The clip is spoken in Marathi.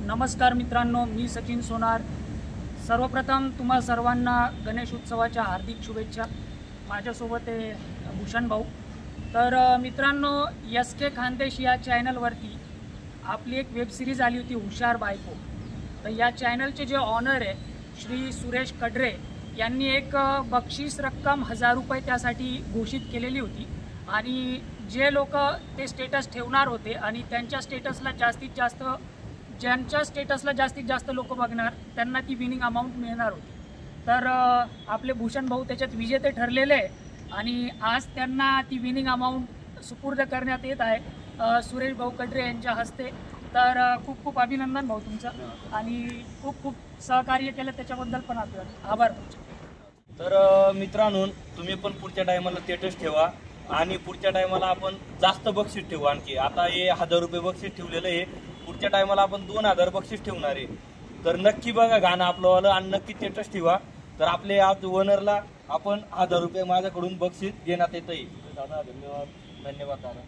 नमस्कार मित्रांनो, मी सचिन सोनार। सर्वप्रथम तुम्हा सर्वांना गणेश उत्सवाच्या हार्दिक शुभेच्छा। माझ्यासोबत आहे भूषण भाऊ। तर मित्रांनो, एस.के. खानदेश या चॅनलवरती आपली एक वेब सिरीज आली होती हुशार बायको। तर या चॅनलचे जे ऑनर आहे श्री सुरेश कडरे यांनी एक बक्षीस रक्कम 1000 रुपये त्यासाठी घोषित केलेली होती आणि जे लोक ते स्टेटस ठेवणार होते आणि त्यांच्या स्टेटसला जास्तीत जास्त लोक बघणार त्यांना ती विनिंग अमाऊंट मिळणार होती। तर आपले भूषण भाऊ त्याच्यात विजेते ठरलेले आहे आणि आज त्यांना ती विनिंग अमाऊंट सुपूर्द करण्यात येत आहे सुरेश भाऊ कडरे यांच्या हस्ते। तर खूप खूप अभिनंदन भाऊ तुमचं आणि खूप खूप सहकार्य केलं त्याच्याबद्दल पण आपलं आभार तुमचे। तर मित्रांनो, तुम्ही पण पुढच्या टायमाला स्टेटस ठेवा आणि पुढच्या टायमाला आपण जास्त बक्षीस ठेवू। आणखी आता हे 1000 रुपये बक्षीस ठेवलेलं आहे, पुढच्या टायमाला आपण 2000 बक्षीस ठेवणार आहे। तर नक्की बघा गाणं आपलंवालं आणि नक्की स्टेटस ठेवा। तर आपले आज ओनरला आपण 1000 रुपये माझ्याकडून बक्षीस देण्यात येत आहे। दादा धन्यवाद दादा।